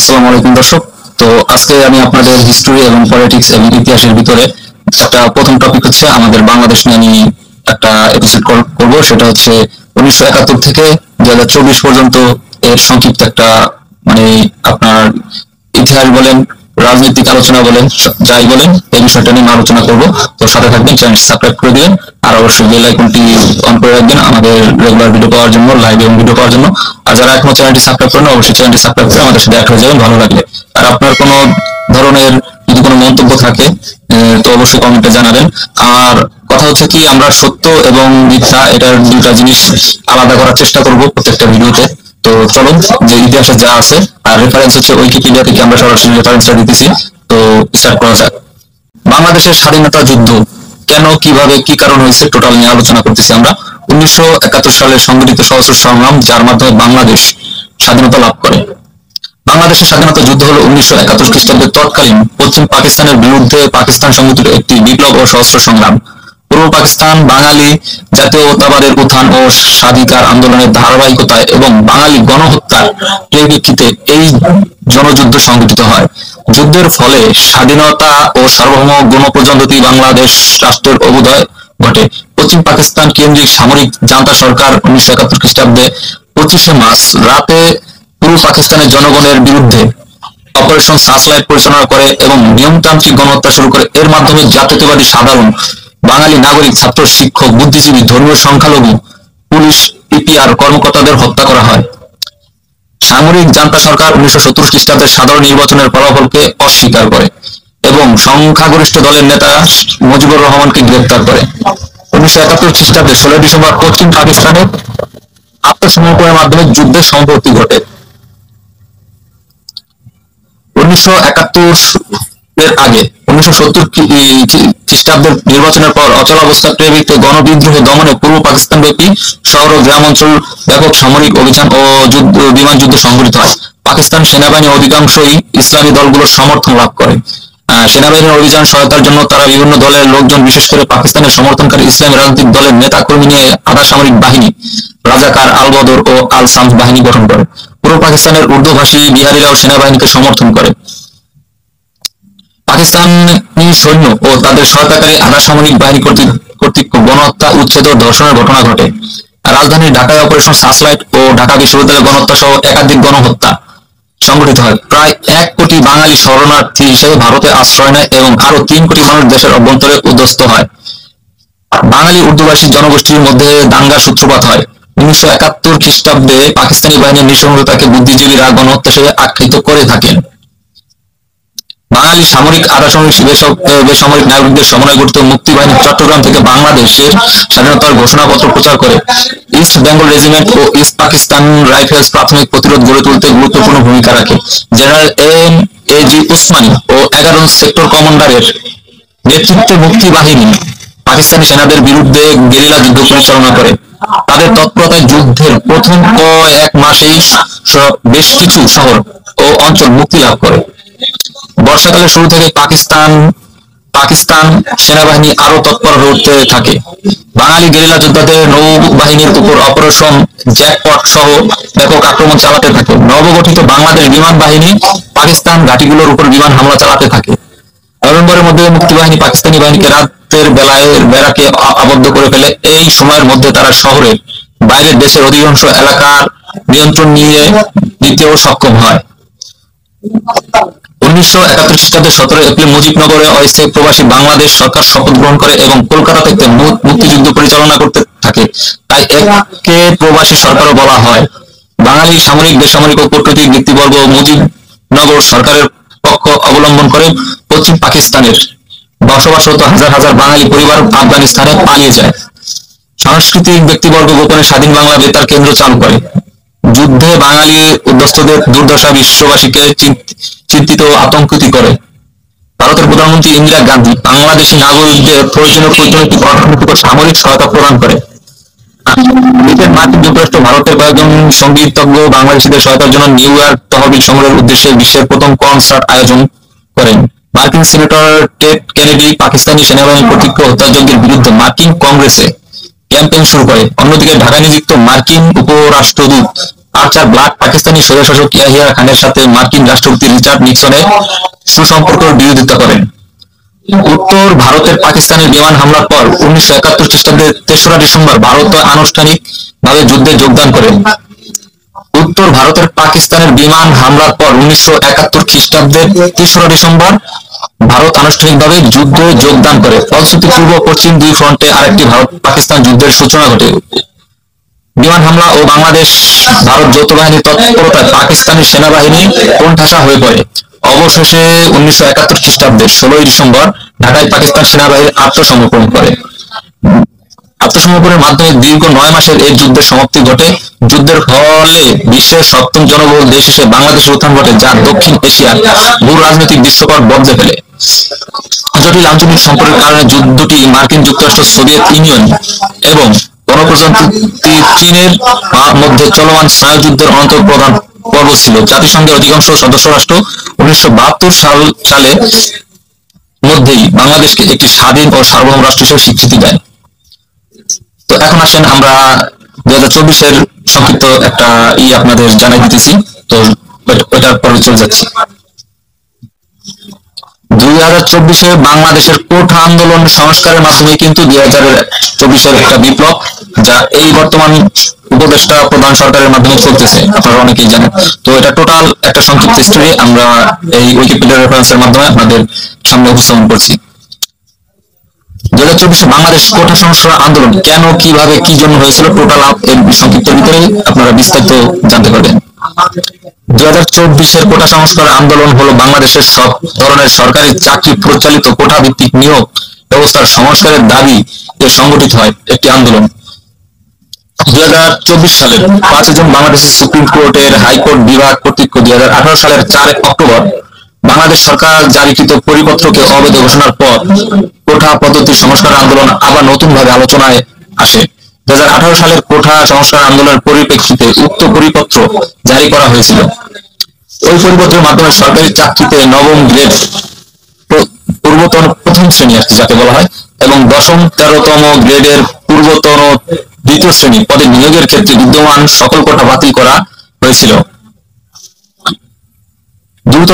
আসসালামু আলাইকুম দর্শক। তো আজকে আমি আপনাদের হিস্টোরি এবং পলিটিক্স এবং ইতিহাসের ভিতরে একটা প্রথম টপিক হচ্ছে আমাদের বাংলাদেশ নিয়ে আমি একটা এপিসোড করব। সেটা হচ্ছে 1971 থেকে 2024 পর্যন্ত এর সংক্ষিপ্ত একটা মানে আপনার ইতিহাস বলেন, রাজনৈতিক আলোচনা বলেন, যাই বলেন এই বিষয়টা নিয়ে আলোচনা করব। তো সাথে থাকবেন, চ্যানেলটি সাবস্ক্রাইব করে দিবেন আর অবশ্যই বেল আইকনটি অন করে রাখবেন আমাদের রেগুলার ভিডিও পাওয়ার জন্য, লাইভ এবং ভিডিও পাওয়ার জন্য। আর যারা এখনো চ্যানেলটি সাবস্ক্রাইব করেন অবশ্যই চ্যানেলটি সাবস্ক্রাইব করে আমাদের সাথে অ্যাড হয়ে যাবেন ভালো লাগলে। আর আপনার কোনো ধরনের যদি কোনো মন্তব্য থাকে তো অবশ্যই কমেন্টে জানাবেন। আর কথা হচ্ছে কি, আমরা সত্য এবং মিথ্যা এটার দুইটা জিনিস আলাদা করার চেষ্টা করব প্রত্যেকটা ভিডিওতে। তো চলুন, যে ইতিহাসে যা আছে আর রেফারেন্স হচ্ছে উইকিপিডিয়া থেকে আমরা সরাসরি রেফারেন্সটা দিতেছি। তো স্টার্ট করা যাক। বাংলাদেশের স্বাধীনতা যুদ্ধ কেন, কিভাবে, কি কারণ হয়েছে টোটাল নিয়ে আলোচনা করতেছি আমরা। 1971 সালে সংগঠিত সশস্ত্র সংগ্রাম যার মাধ্যমে বাংলাদেশ স্বাধীনতা লাভ করে। বাংলাদেশের স্বাধীনতা যুদ্ধ হলো 1971 খ্রিস্টাব্দের তৎকালীন পশ্চিম পাকিস্তানের বিরুদ্ধে পাকিস্তান সংগঠিত একটি বিপ্লব ও সশস্ত্র সংগ্রাম। পূর্ব পাকিস্তান বাঙালি জাতীয়তাবাদের উত্থান ও স্বাধিকার আন্দোলনের ধারাবাহিকতায় এবং বাঙালি গণহত্যার পরিপ্রেক্ষিতে এই জনযুদ্ধ সংঘটিত হয়। যুদ্ধের ফলে স্বাধীনতা ও সার্বভৌম গণপ্রজাতন্ত্রী বাংলাদেশ রাষ্ট্রের অভ্যুদয় ঘটে। পশ্চিম পাকিস্তান কেন্দ্রিক সামরিক জান্তা সরকার 1971 খ্রিস্টাব্দে 25 মার্চ রাতে পূর্ব পাকিস্তানের জনগণের বিরুদ্ধে অপারেশন সার্চলাইট পরিচালনা করে এবং নিয়মতান্ত্রিক গণহত্যা শুরু করে। এর মাধ্যমে জাতীয়তাবাদী সাধারণ বাঙালি নাগরিক, ছাত্র, শিক্ষক, বুদ্ধিজীবী, ধর্মীয় সংখ্যালঘু, পুলিশ, ইপিআর কর্মকর্তাদের হত্যা করা হয়। সামরিক জান্তা সরকার 1970 খ্রিস্টাব্দের সাধারণ নির্বাচনের ফলাফলকে অস্বীকার করে এবং সংখ্যাগরিষ্ঠ দলের নেতা মুজিবুর রহমানকে গ্রেপ্তার করে। 1971 খ্রিস্টাব্দের 16 ডিসেম্বর পশ্চিম পাকিস্তানে আত্মসমর্পণের মাধ্যমে যুদ্ধের সমাপ্তি ঘটে। 1971 এর আগে 1970 খ্রিস্টাব্দের নির্বাচনের পর অচলাবস্থার প্রেক্ষিতে গণবিদ্রোহ দমনে পূর্ব পাকিস্তান ব্যাপী শহর ও গ্রাম অঞ্চল ব্যাপক সামরিক অভিযান ও বিমান যুদ্ধ সংঘটিত হয়। পাকিস্তান সেনাবাহিনী অধিকাংশই ইসলামী দলগুলোর সমর্থন লাভ করে। সেনাবাহিনীর অভিযান সহায়তার জন্য তারা বিভিন্ন দলের লোকজন, বিশেষ করে পাকিস্তানের সমর্থনকারী ইসলামী রাজনৈতিক দলের নেতা কর্মী নিয়ে আধা সামরিক বাহিনী রাজাকার, আল বদর ও আল সামস বাহিনী গঠন করে। পূর্ব পাকিস্তানের উর্দুভাষী বিহারিরাও সেনাবাহিনীকে সমর্থন করে। পাকিস্তানি সৈন্য ও তাদের সহায়তাকারী আধা সামরিক বাহিনী কর্তৃক গণহত্যা, উচ্ছেদ ও ধর্ষণের ঘটনা ঘটে। রাজধানী ঢাকায় অপারেশন সার্চলাইট ও ঢাকা বিশ্ববিদ্যালয় গণহত্যা সহ একাধিক গণহত্যা সংঘটিত হয়। প্রায় 1 কোটি বাঙালি শরণার্থী হিসেবে ভারতে আশ্রয় নেয় এবং আরো 3 কোটি মানুষ দেশের অভ্যন্তরে উদ্বস্ত হয়। বাঙালি উর্দুভাষী জনগোষ্ঠীর মধ্যে দাঙ্গার সূত্রপাত হয়। 1971 খ্রিস্টাব্দে পাকিস্তানি বাহিনীর নৃশংসতাকে বুদ্ধিজীবীরা গণহত্যা হিসেবে আখ্যায়িত করে থাকেন। বাঙালি সামরিক, আধা সামরিক, বেসামরিক নাগরিকদের সমন্বয়ে গঠিত মুক্তি বাহিনী চট্টগ্রাম থেকে বাংলাদেশের স্বাধীনতার ঘোষণাপত্র প্রচার করে। ইস্ট বেঙ্গল রেজিমেন্ট ও ইস্ট পাকিস্তান রাইফেলস প্রাথমিক প্রতিরোধ গড়ে তুলতে গুরুত্বপূর্ণ ভূমিকা রাখে। জেনারেল এম.এ.জি. উসমানী ও 11 সেক্টর কমান্ডারের নেতৃত্বে মুক্তি বাহিনী পাকিস্তানি সেনাদের বিরুদ্ধে গেরিলা যুদ্ধ পরিচালনা করে। তাদের তৎপরতায় যুদ্ধের প্রথম কয়েক মাসেই বেশ কিছু শহর ও অঞ্চল মুক্তি লাভ করে। বর্ষাকালের শুরু থেকে পাকিস্তান সেনাবাহিনী আরো তৎপর হয়ে উঠতে থাকে। বাঙালি গেরিলা যোদ্ধাদের নৌবাহিনীর উপর অপারেশন জ্যাকপট সহ ব্যাপক আক্রমণ চালাতে থাকে। নবগঠিত বাংলাদেশ বিমান বাহিনী পাকিস্তান ঘাঁটিগুলোর উপর বিমান হামলা চালাতে থাকে। নভেম্বরের মধ্যে মুক্তিবাহিনী পাকিস্তানি বাহিনীকে রাতের বেলায় ব্যারাকে আবদ্ধ করে ফেলে। এই সময়ের মধ্যে তারা শহরের বাইরের দেশের অধিকাংশ এলাকার নিয়ন্ত্রণ নিতেও সক্ষম হয়। 1971 খ্রিস্টাব্দের 17 এপ্রিল মুজিবনগরে অস্থায়ী প্রবাসী বাংলাদেশ সরকার শপথ গ্রহণ করে এবং কলকাতা থেকে মুক্তিযুদ্ধ পরিচালনা করতে থাকে। তাই একে প্রবাসী সরকারও বলা হয়। বাঙালি সামরিক, বেসামরিক ও কূটনৈতিক ব্যক্তিবর্গ মুজিবনগর সরকারের পক্ষ অবলম্বন করে পশ্চিম পাকিস্তানের বসবাসরত হাজার হাজার বাঙালি পরিবার আফগানিস্তানে পালিয়ে যায়। সাংস্কৃতিক ব্যক্তিবর্গ গোপনে স্বাধীন বাংলা বেতার কেন্দ্র চালু করে। যুদ্ধে বাঙালি উদ্বাস্তুদের দুর্দশা বিশ্ববাসীকে চিন্তিত ও আতঙ্কিত করে। ভারতের প্রধানমন্ত্রী ইন্দিরা গান্ধী বাংলাদেশি নাগরিকদের প্রয়োজনীয় কূটনৈতিক, অর্থনৈতিক ও সামরিক সহায়তা প্রদান করে। ব্রিটেন, মার্কিন যুক্তরাষ্ট্র, ভারতের কয়েকজন সঙ্গীতজ্ঞ বাংলাদেশিদের সহায়তার জন্য নিউ ইয়র্ক তহবিল সংগ্রহের উদ্দেশ্যে বিশ্বের প্রথম কনসার্ট আয়োজন করেন। মার্কিন সিনেটর টেড কেনেডি পাকিস্তানি সেনাবাহিনী কর্তৃক হত্যাযজ্ঞের বিরুদ্ধে মার্কিন কংগ্রেসে ক্যাম্পেইন শুরু করে। অন্যদিকে ঢাকায় নিযুক্ত মার্কিন উপরাষ্ট্রদূত আর্চার ব্লাক পাকিস্তানি স্বৈরশাসক ইয়াহিয়া খানের সাথে মার্কিন রাষ্ট্রপতি রিচার্ড নিক্সনের সুসম্পর্কের বিরোধিতা করেন। উত্তর ভারতের পাকিস্তানের বিমান হামলার পর 1971 খ্রিস্টাব্দের 3রা ডিসেম্বর ভারত আনুষ্ঠানিকভাবে যুদ্ধে যোগদান করে। উত্তর ভারতের পাকিস্তানের বিমান হামলার পর 1971 খ্রিস্টাব্দের 3রা ডিসেম্বর ভারত আনুষ্ঠানিকভাবে যুদ্ধে যোগদান করে। ফলশ্রুতি পূর্ব পশ্চিম দুই ফ্রন্টে আরেকটি ভারত পাকিস্তান যুদ্ধের সূচনা ঘটে। বিমান হামলা ও বাংলাদেশ ভারত যৌথ বাহিনীর তৎপরতায় পাকিস্তানি সেনাবাহিনী কোণঠাসা হয়ে পড়ে। অবশেষে 1971 খ্রিস্টাব্দের 16ই ডিসেম্বর ঢাকায় পাকিস্তান সেনাবাহিনী আত্মসমর্পণ করে। আত্মসমর্পণের মাধ্যমে দীর্ঘ 9 মাসের এই যুদ্ধের সমাপ্তি ঘটে। যুদ্ধের ফলে বিশ্বের 7ম জনবহুল দেশ হিসেবে বাংলাদেশের উত্থান ঘটে, যা দক্ষিণ এশিয়ার ভূ রাজনৈতিক দৃশ্যপট বদলে ফেলে। জটিল আঞ্চলিক সম্পর্কের কারণে যুদ্ধটি মার্কিন যুক্তরাষ্ট্র, সোভিয়েত ইউনিয়ন এবং গণপ্রজাতন্ত্রী চীনের মধ্যে চলমান স্নায়ুযুদ্ধের অন্যতম প্রধান পর্ব ছিল। জাতিসংঘের অধিকাংশ সদস্য রাষ্ট্র 1972 সালে মধ্যেই বাংলাদেশকে একটি স্বাধীন ও সার্বভৌম রাষ্ট্র হিসেবে স্বীকৃতি দেয়। তো এখন আসেন আমরা 2024-এর সংক্ষিপ্ত একটা আপনাদের জানাই দিতেছি। তো ওইটার পরে চলে যাচ্ছি। 2024-এ বাংলাদেশের কোঠা আন্দোলন সংস্কারের মাধ্যমে কিন্তু 2024-এর একটা বিপ্লব, যা এই বর্তমান উপদেষ্টা প্রধান সরকারের মাধ্যমে চলতেছে, আপনারা অনেকেই জানেন। তো এটা টোটাল একটা সংক্ষিপ্ত হিস্ট্রি আমরা এই উইকিপিডিয়া রেফারেন্সের মাধ্যমে আপনাদের সামনে উপস্থাপন করছি। 2024-এ বাংলাদেশ কোঠা সংস্কার আন্দোলন কেন, কিভাবে, কি জন্য হয়েছিল, টোটাল এর সংক্ষিপ্ত ভিতরে আপনারা বিস্তারিত জানতে পারবেন। 2024-এর কোটা সংস্কার আন্দোলন হলো বাংলাদেশের সব ধরনের সরকারি চাকরি পরিচালিত কোটা ভিত্তিক নিয়োগ ব্যবস্থার সংস্কারের দাবি এ সংগঠিত হয় একটি আন্দোলন। 2024 সালের 5 জুন বাংলাদেশের সুপ্রিম কোর্টের হাইকোর্ট বিভাগ কর্তৃক 2018 সালের 4 অক্টোবর বাংলাদেশ সরকার জারিকৃত পরিপত্রকে অবৈধ ঘোষণার পর কোঠা পদ্ধতির সংস্কার আন্দোলন আবার নতুনভাবে আলোচনায় আসে। 2018 সালের কোঠা সংস্কার আন্দোলনের পরিপ্রেক্ষিতে উক্ত পরিপত্র জারি করা হয়েছিল। ওই পরিপত্রের মাধ্যমে সরকারি চাকরিতে নবম গ্রেড, পূর্বতন প্রথম শ্রেণী যাকে বলা হয়, এবং 10ম 13তম গ্রেডের পূর্বতন দ্বিতীয় শ্রেণী পদে নিয়োগের ক্ষেত্রে বিদ্যমান সকল কোটা বাতিল করা হয়েছিল। দ্রুত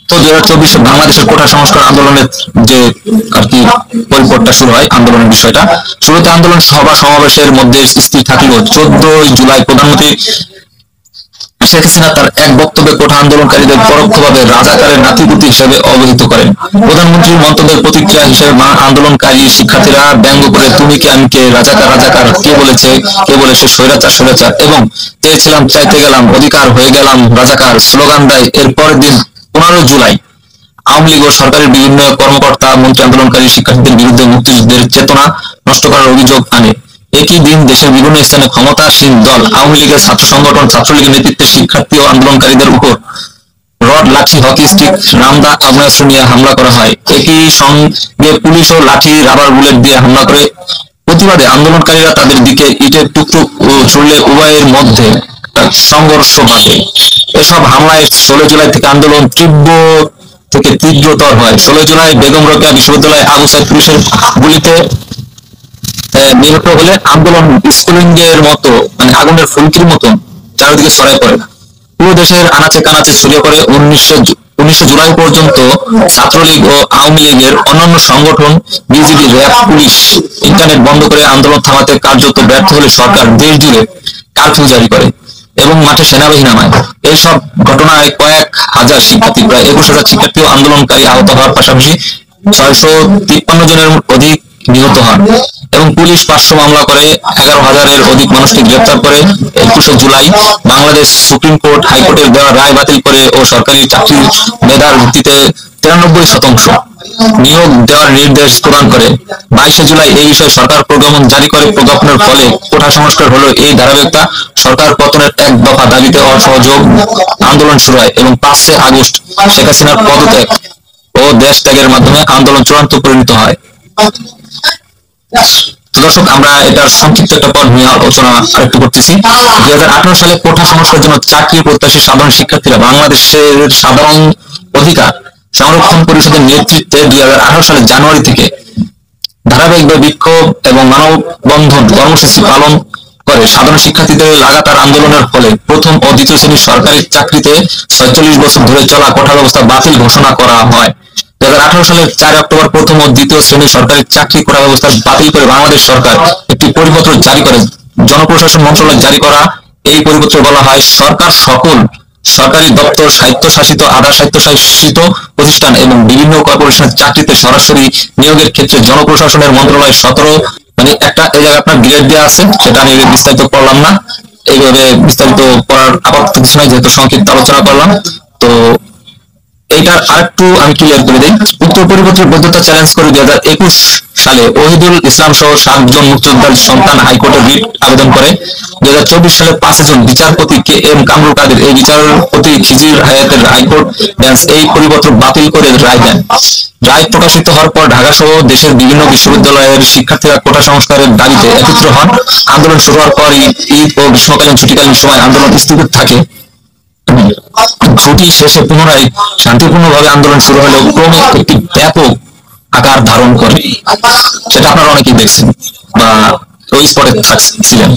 2024 বাংলাদেশের কোটা সংস্কার আন্দোলনের যে আর কি পরিপথটা শুরু হয়, আন্দোলনের বিষয়টা শুরুতে আন্দোলন সভা সমাবেশের মধ্যে স্থির থাকলেও 14 জুলাই প্রধানমন্ত্রী শেখ হাসিনা তার এক বক্তব্যে কোঠা আন্দোলনকারীদের পরোক্ষভাবে রাজাকারের নাতিপুতি হিসেবে অবহিত করেন। প্রধানমন্ত্রীর মন্তব্যের প্রতিক্রিয়া হিসেবে আন্দোলনকারী শিক্ষার্থীরা ব্যঙ্গ করে তুমি কে আমি কে, রাজাকার রাজাকার, কে বলেছে কে বলেছে, স্বৈরাচার স্বৈরাচার এবং চেয়েছিলাম চাইতে গেলাম অধিকার হয়ে গেলাম রাজাকার স্লোগান দেয়। এর পরের দিন 15 জুলাই আওয়ামী লীগ ও সরকারের বিভিন্ন কর্মকর্তা মন্ত্রী আন্দোলনকারী শিক্ষার্থীদের বিরুদ্ধে মুক্তিযুদ্ধের চেতনা নষ্ট করার অভিযোগ আনে। একই দিন দেশের বিভিন্ন স্থানে ক্ষমতাসীন দল আওয়ামী লীগের ছাত্র সংগঠন ছাত্রলীগের নেতৃত্বে শিক্ষার্থী ও আন্দোলনকারীদের উপর রড, লাঠি, হকি স্টিক, রামদা, আগ্নেয়াস্ত্র নিয়ে হামলা করা হয়। একই সঙ্গে পুলিশ ও লাঠি, রাবার বুলেট দিয়ে হামলা করে। প্রতিবাদে আন্দোলনকারীরা তাদের দিকে ইটের টুকটুক ছুড়লে উভয়ের মধ্যে সংঘর্ষ ঘটে। এসব হামলায় 16 জুলাই থেকে আন্দোলন তীব্রতর হয়। 16 জুলাই বেগম রোকেয়া বিশ্ববিদ্যালয়ে আবু সাইদ পুলিশের গুলিতে নিহত হলে আন্দোলন স্ফুলিঙ্গের মতো মানে আগুনের ফুলকির মতন চারিদিকে ছড়ায় পড়ে। পুরো দেশের আনাচে কানাচে ছড়িয়ে পড়ে। 19 জুলাই পর্যন্ত ছাত্রলীগ ও আওয়ামী লীগের অন্যান্য সংগঠন, বিজিবি, র্যাব, পুলিশ ইন্টারনেট বন্ধ করে আন্দোলন থামাতে কার্যত ব্যর্থ হলে সরকার দেশ জুড়ে কারফিউ জারি করে এবং মাঠে সেনাবাহিনী নামায়। এইসব ঘটনায় কয়েক হাজার শিক্ষার্থী, প্রায় 21,000 শিক্ষার্থী ও আন্দোলনকারী আহত হওয়ার পাশাপাশি 653 জনের অধিক নিহত হন এবং পুলিশ 500 মামলা করে 11,000-এর অধিক মানুষকে গ্রেপ্তার করে। 21 জুলাই বাংলাদেশ সুপ্রিম কোর্ট হাইকোর্টের দেওয়া রায় বাতিল করে ও সরকারি চাকরির মেধার ভিত্তিতে 93% নিয়োগ দেওয়ার নির্দেশ প্রদান করে। 22 জুলাই এই বিষয়ে সরকার প্রজ্ঞাপন জারি করে। প্রজ্ঞাপনের ফলে কোটা সংস্কার হলো এই ধারাবাহিকতা। সরকার পতনের এক দফা দাবিতে অসহযোগ আন্দোলন শুরু হয় এবং 5 আগস্ট শেখ হাসিনার পদত্যাগ ও দেশ ত্যাগের মাধ্যমে আন্দোলন চূড়ান্ত পরিণত হয়। দর্শক, আমরা এটার সংক্ষিপ্ত একটা পর্ব নিয়ে আলোচনা আরেকটু করতেছি। 2018 সালে কোটা সংস্কারের জন্য চাকরি প্রত্যাশী সাধারণ শিক্ষার্থীরা বাংলাদেশের সাধারণ অধিকার সংরক্ষণ পরিষদের নেতৃত্বে 2018 সালের জানুয়ারি থেকে ধারাবাহিকভাবে বিক্ষোভ এবং মানববন্ধন কর্মসূচি পালন করে সাধারণ শিক্ষার্থীদের লাগাতার আন্দোলনের ফলে প্রথম ও দ্বিতীয় শ্রেণীর সরকারি চাকরিতে 46 বছর ধরে চলা কোটা ব্যবস্থা বাতিল ঘোষণা করা হয়। 2018 সালের 4 অক্টোবর প্রথম ও দ্বিতীয় শ্রেণীর সরকারি চাকরি কোটা ব্যবস্থা বাতিল করে বাংলাদেশ সরকার একটি পরিপত্র জারি করে। জনপ্রশাসন মন্ত্রণালয় জারি করা এই পরিপত্রে বলা হয়, সরকার সকল সরকারি দপ্তর, স্বায়ত্তশাসিত, আধা স্বায়ত্তশাসিত প্রতিষ্ঠান এবং বিভিন্ন কর্পোরেশনের চাকরিতে সরাসরি নিয়োগের ক্ষেত্রে জনপ্রশাসনের মন্ত্রণালয় 17, মানে একটা এই জায়গায় আপনার গ্রেড দেওয়া আছে, সেটা আমি বিস্তারিত পড়লাম না। এইভাবে বিস্তারিত পড়ার আপাতত কিছু নাই, যেহেতু সংক্ষিপ্ত আলোচনা করলাম। তো এইটার আরেকটু আমি ক্লিয়ার করে দিই। উক্ত পরিপত্রের বৈধতা চ্যালেঞ্জ করে 2021 সালে ওহিদুল ইসলাম সহ 7 জন মুক্তিযোদ্ধার সন্তান হাইকোর্টে রিট আবেদন করে। 2024 সালের 5 জুন বিচারপতি কে এম কামরুল কাদের এই বিচারপতি খিজির হায়াতের হাইকোর্ট বেঞ্চ এই পরিপত্র বাতিল করে রায় দেন। রায় প্রকাশিত হওয়ার পর ঢাকা সহ দেশের বিভিন্ন বিশ্ববিদ্যালয়ের শিক্ষার্থীরা কোটা সংস্কারের দাবিতে একত্র হন। আন্দোলন শুরু হওয়ার পর ঈদ ও গ্রীষ্মকালীন ছুটিকালীন সময় আন্দোলন স্থগিত থাকে। ছুটি শেষে পুনরায় শান্তিপূর্ণভাবে আন্দোলন শুরু হলেও ক্রমে একটি ব্যাপক আকার ধারণ করে, সেটা আপনারা অনেকেই দেখছেন বা ওই স্পটে ছিলেন।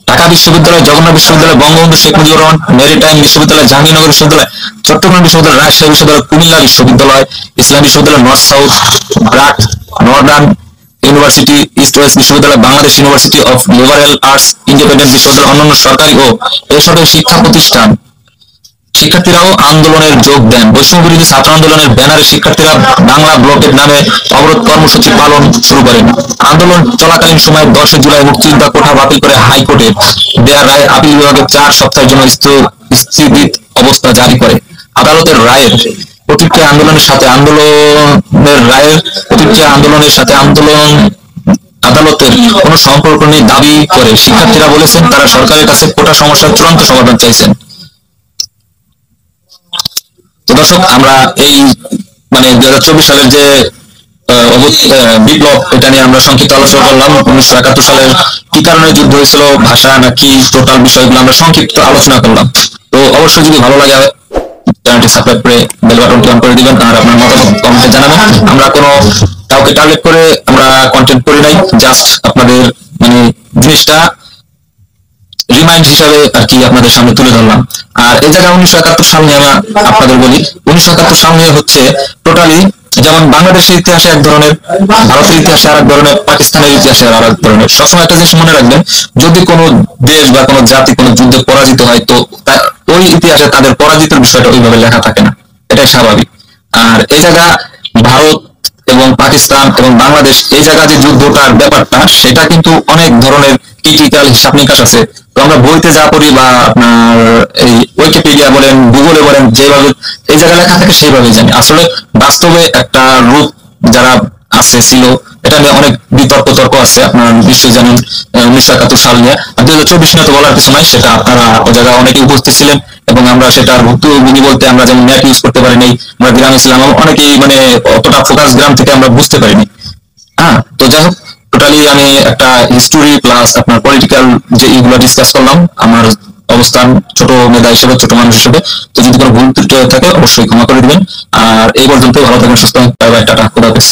ঢাকা বিশ্ববিদ্যালয়, জগন্নাথ বিশ্ববিদ্যালয়, বঙ্গবন্ধু শেখ মুজিবুর রহমান মেরিটাইম বিশ্ববিদ্যালয়, জাহাঙ্গীরনগর বিশ্ববিদ্যালয়, চট্টগ্রাম বিশ্ববিদ্যালয়, রাজশাহী বিশ্ববিদ্যালয়, কুমিল্লা বিশ্ববিদ্যালয়, ইসলাম বিশ্ববিদ্যালয়, North South, BRAC, Northern University, East West বিশ্ববিদ্যালয়, Bangladesh University of Liberal Arts, Independent বিশ্ববিদ্যালয়, অন্যান্য সরকারি ও বেসরকারি শিক্ষা প্রতিষ্ঠান শিক্ষার্থীরাও আন্দোলনে যোগ দেন। বৈষম্য বিরোধী ছাত্র আন্দোলনের ব্যানারে শিক্ষার্থীরা বাংলা ব্লকেট নামে অবরোধ কর্মসূচি পালন শুরু করেন। আন্দোলন চলাকালীন সময় 10 জুলাই মুক্তিযোদ্ধা কোটা বাতিল করে হাইকোর্টের দেয়া রায় আপিল বিভাগে 4 সপ্তাহের জন্য স্থগিত অবস্থা জারি করে। আদালতের রায়ের প্রতিক্রিয়া আন্দোলনের সাথে আদালতের কোনো সম্পর্ক নেই দাবি করে শিক্ষার্থীরা বলেছেন, তারা সরকারের কাছে কোটা সমস্যার চূড়ান্ত সমাধান চাইছেন। তো দর্শক, আমরা এই মানে 2024 সালের যে বিপ্লব, এটা নিয়ে আমরা সংক্ষিপ্ত আলোচনা করলাম। 1971 সালের কি কারণে যুদ্ধ হয়েছিল, ভাষা নাকি টোটাল বিষয়গুলো আমরা সংক্ষিপ্ত আলোচনা করলাম। তো অবশ্যই যদি ভালো লাগে চ্যানেলটি সাবস্ক্রাইব করে বেল বাটনটি অন করে দিবেন আর আপনার মতামত কমেন্টে জানাবেন। আমরা কোনো কাউকে টার্গেট করে আমরা কন্টেন্ট করি নাই, জাস্ট আপনাদের মানে জিনিসটা রিমাইন্ড হিসাবে আর কি আপনাদের সামনে তুলে ধরলাম। আর এই জায়গায় 1971 সাল নিয়ে আপনাদের বলি। 1971 সাল নিয়ে হচ্ছে টোটালি, যেমন বাংলাদেশের ইতিহাসে এক ধরনের, ভারতের ইতিহাসে আর এক ধরনের, পাকিস্তানের ইতিহাসে আর এক ধরনের। সবসময় একটা জিনিস মনে রাখবেন, যদি কোনো দেশ বা কোনো জাতি কোনো যুদ্ধে পরাজিত হয়, তো ওই ইতিহাসে তাদের পরাজিতের বিষয়টা ওইভাবে লেখা থাকে না, এটাই স্বাভাবিক। আর এই জায়গা ভারত এবং পাকিস্তান এবং বাংলাদেশ, এই জায়গা যে যুদ্ধটার ব্যাপারটা, সেটা কিন্তু অনেক ধরনের ক্রিটিক্যাল হিসাব নিকাশ আছে। তো আমরা বইতে যা পড়ি বা আপনার এই উইকিপিডিয়া বলেন, গুগলে বলেন, যেভাবে এই জায়গায় লেখা থাকে সেইভাবেই জানি। আসলে বাস্তবে একটা রূপ যারা আছে ছিল, এটা নিয়ে অনেক বিতর্ক তর্ক আছে, আপনারা নিশ্চয়ই জানেন 1971 সাল নিয়ে। আর 2024 নিয়ে তো বলার কিছু নাই, সেটা আপনারা ওই জায়গায় অনেকে উপস্থিত ছিলেন এবং আমরা সেটার ভুক্তভোগী বলতে আমরা যেমন নেট ইউজ করতে পারিনি, আমরা গ্রামে ছিলাম, অনেকেই মানে অতটা ফোকাস গ্রাম থেকে আমরা বুঝতে পারিনি। হ্যাঁ, তো যাই হোক, টোটালি আমি একটা হিস্টোরি প্লাস আপনার পলিটিক্যাল যে এইগুলো ডিসকাস করলাম, আমার অবস্থান ছোট মেধা হিসেবে, ছোট মানুষ হিসেবে। তো যদি কোনো ভুল ত্রুটি থাকে অবশ্যই ক্ষমা করে দিবেন। আর এই পর্যন্ত, ভালো থাকবেন, সুস্থ থাকবেন, বাই বাই, টাটা, খোদা হাফেজ।